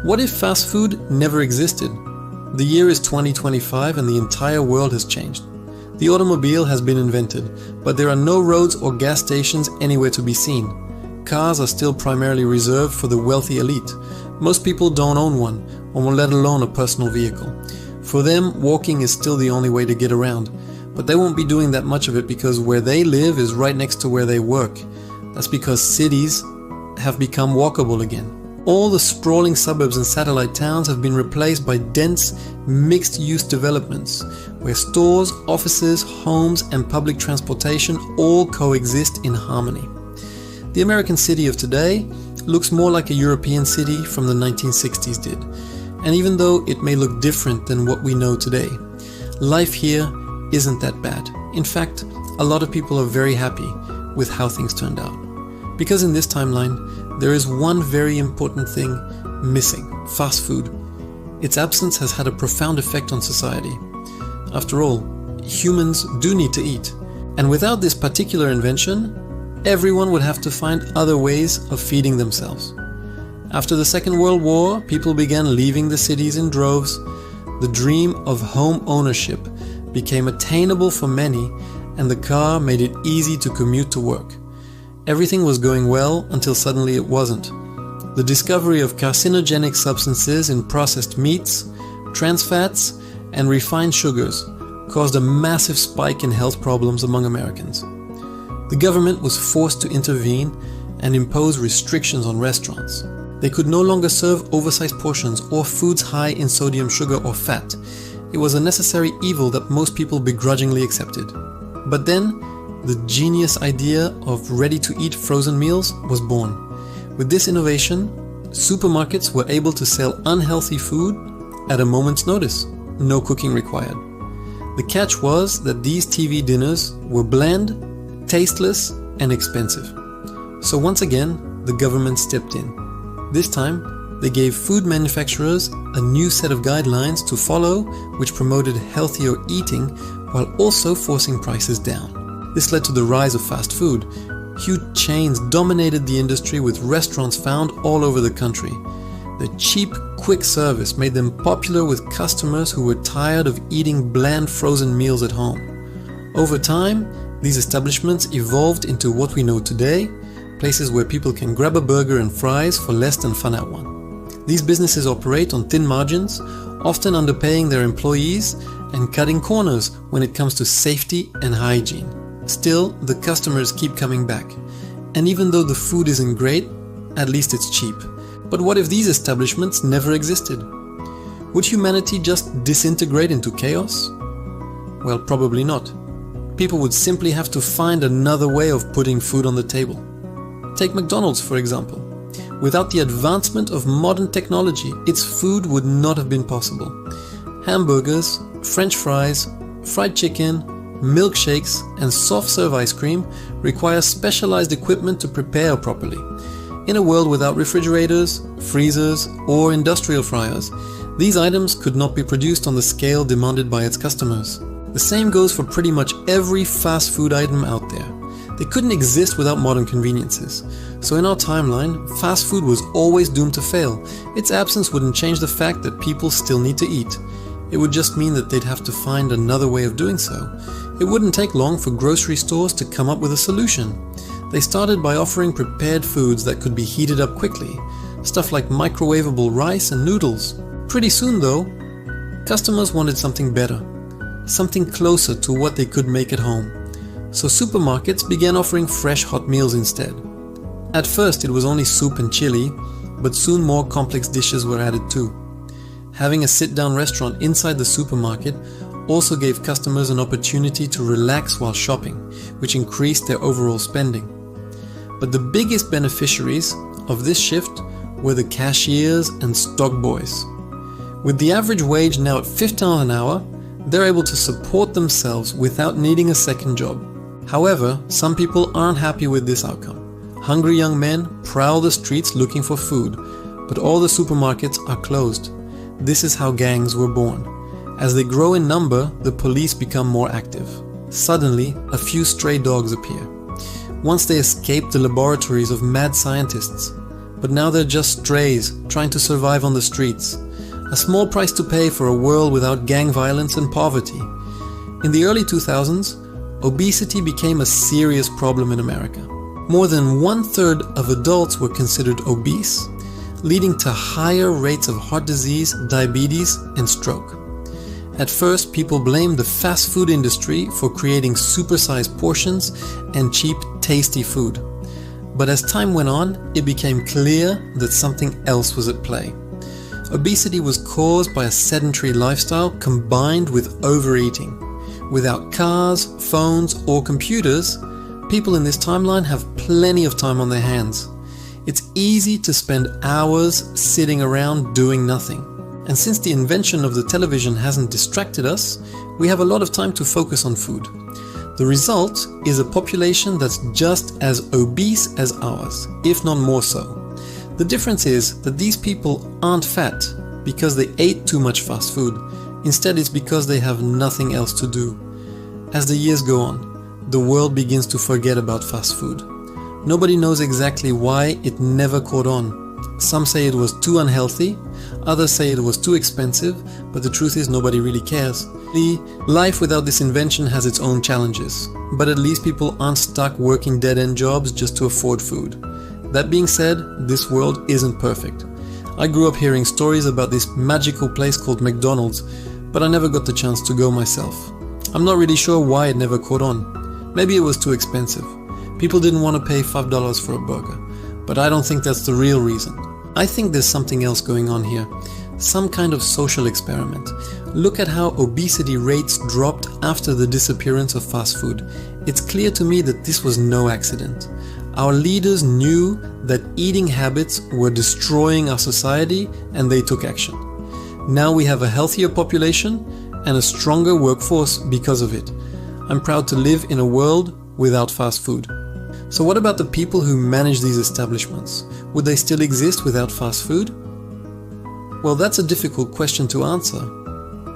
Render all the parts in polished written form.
What if fast food never existed? The year is 2025 and the entire world has changed. The automobile has been invented, but there are no roads or gas stations anywhere to be seen. Cars are still primarily reserved for the wealthy elite. Most people don't own one, or let alone a personal vehicle. For them, walking is still the only way to get around, but they won't be doing that much of it because where they live is right next to where they work. That's because cities have become walkable again. All the sprawling suburbs and satellite towns have been replaced by dense, mixed-use developments, where stores, offices, homes, and public transportation all coexist in harmony. The American city of today looks more like a European city from the 1960s did, and even though it may look different than what we know today, life here isn't that bad. In fact, a lot of people are very happy with how things turned out. Because in this timeline, there is one very important thing missing: fast food. Its absence has had a profound effect on society. After all, humans do need to eat, and without this particular invention, everyone would have to find other ways of feeding themselves. After the Second World War, people began leaving the cities in droves. The dream of home ownership became attainable for many, and the car made it easy to commute to work. Everything was going well until suddenly it wasn't. The discovery of carcinogenic substances in processed meats, trans fats, and refined sugars caused a massive spike in health problems among Americans. The government was forced to intervene and impose restrictions on restaurants. They could no longer serve oversized portions or foods high in sodium, sugar, or fat. It was a necessary evil that most people begrudgingly accepted. But then, the genius idea of ready-to-eat frozen meals was born. With this innovation, supermarkets were able to sell unhealthy food at a moment's notice, no cooking required. The catch was that these TV dinners were bland, tasteless, and expensive. So once again, the government stepped in. This time, they gave food manufacturers a new set of guidelines to follow, which promoted healthier eating while also forcing prices down. This led to the rise of fast food. Huge chains dominated the industry with restaurants found all over the country. The cheap, quick service made them popular with customers who were tired of eating bland frozen meals at home. Over time, these establishments evolved into what we know today, places where people can grab a burger and fries for less than fun at one. These businesses operate on thin margins, often underpaying their employees and cutting corners when it comes to safety and hygiene. Still, the customers keep coming back. And even though the food isn't great, at least it's cheap. But what if these establishments never existed? Would humanity just disintegrate into chaos? Well, probably not. People would simply have to find another way of putting food on the table. Take McDonald's, for example. Without the advancement of modern technology, its food would not have been possible. Hamburgers, French fries, fried chicken, milkshakes, and soft-serve ice cream require specialized equipment to prepare properly. In a world without refrigerators, freezers, or industrial fryers, these items could not be produced on the scale demanded by its customers. The same goes for pretty much every fast food item out there. They couldn't exist without modern conveniences. So in our timeline, fast food was always doomed to fail. Its absence wouldn't change the fact that people still need to eat. It would just mean that they'd have to find another way of doing so. It wouldn't take long for grocery stores to come up with a solution. They started by offering prepared foods that could be heated up quickly, stuff like microwavable rice and noodles. Pretty soon though, customers wanted something better, something closer to what they could make at home. So supermarkets began offering fresh hot meals instead. At first it was only soup and chili, but soon more complex dishes were added too. Having a sit-down restaurant inside the supermarket also gave customers an opportunity to relax while shopping, which increased their overall spending. But the biggest beneficiaries of this shift were the cashiers and stock boys. With the average wage now at $15 an hour, they're able to support themselves without needing a second job. However, some people aren't happy with this outcome. Hungry young men prowl the streets looking for food, but all the supermarkets are closed. This is how gangs were born. As they grow in number, the police become more active. Suddenly, a few stray dogs appear. Once they escape the laboratories of mad scientists, but now they're just strays trying to survive on the streets. A small price to pay for a world without gang violence and poverty. In the early 2000s, obesity became a serious problem in America. More than 1/3 of adults were considered obese, leading to higher rates of heart disease, diabetes, and stroke. At first, people blamed the fast food industry for creating supersized portions and cheap, tasty food. But as time went on, it became clear that something else was at play. Obesity was caused by a sedentary lifestyle combined with overeating. Without cars, phones, or computers, people in this timeline have plenty of time on their hands. It's easy to spend hours sitting around doing nothing. And since the invention of the television hasn't distracted us, we have a lot of time to focus on food. The result is a population that's just as obese as ours, if not more so. The difference is that these people aren't fat because they ate too much fast food. Instead, it's because they have nothing else to do. As the years go on, the world begins to forget about fast food. Nobody knows exactly why it never caught on. Some say it was too unhealthy, others say it was too expensive, but the truth is nobody really cares. Life without this invention has its own challenges, but at least people aren't stuck working dead-end jobs just to afford food. That being said, this world isn't perfect. I grew up hearing stories about this magical place called McDonald's, but I never got the chance to go myself. I'm not really sure why it never caught on. Maybe it was too expensive. People didn't want to pay $5 for a burger, but I don't think that's the real reason. I think there's something else going on here, some kind of social experiment. Look at how obesity rates dropped after the disappearance of fast food. It's clear to me that this was no accident. Our leaders knew that eating habits were destroying our society and they took action. Now we have a healthier population and a stronger workforce because of it. I'm proud to live in a world without fast food. So what about the people who manage these establishments? Would they still exist without fast food? Well, that's a difficult question to answer.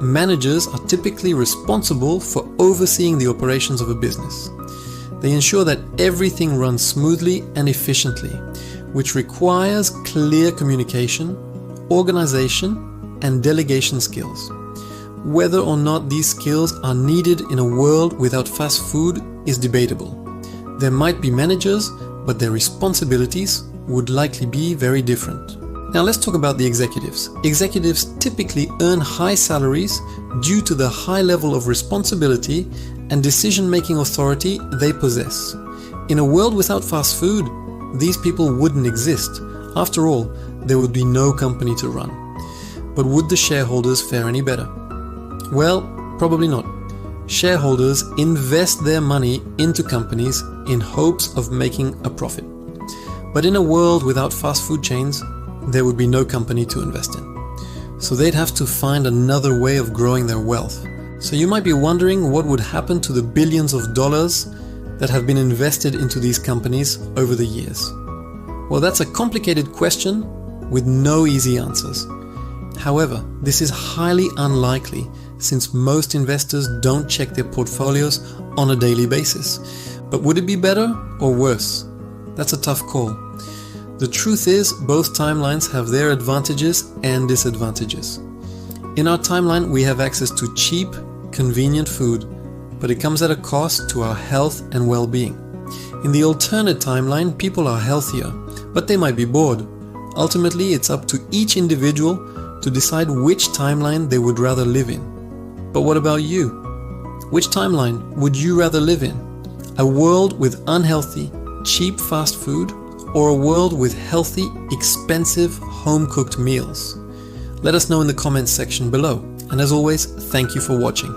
Managers are typically responsible for overseeing the operations of a business. They ensure that everything runs smoothly and efficiently, which requires clear communication, organization, and delegation skills. Whether or not these skills are needed in a world without fast food is debatable. There might be managers, but their responsibilities would likely be very different. Now let's talk about the executives. Executives typically earn high salaries due to the high level of responsibility and decision-making authority they possess. In a world without fast food, these people wouldn't exist. After all, there would be no company to run. But would the shareholders fare any better? Well, probably not. Shareholders invest their money into companies in hopes of making a profit. But in a world without fast food chains, there would be no company to invest in. So they'd have to find another way of growing their wealth. So you might be wondering what would happen to the billions of dollars that have been invested into these companies over the years. Well, that's a complicated question with no easy answers. However, this is highly unlikely since most investors don't check their portfolios on a daily basis. But would it be better or worse? That's a tough call. The truth is, both timelines have their advantages and disadvantages. In our timeline, we have access to cheap, convenient food, but it comes at a cost to our health and well-being. In the alternate timeline, people are healthier, but they might be bored. Ultimately, it's up to each individual to decide which timeline they would rather live in. But what about you? Which timeline would you rather live in? A world with unhealthy, cheap fast food, or a world with healthy, expensive, home-cooked meals? Let us know in the comments section below. And as always, thank you for watching.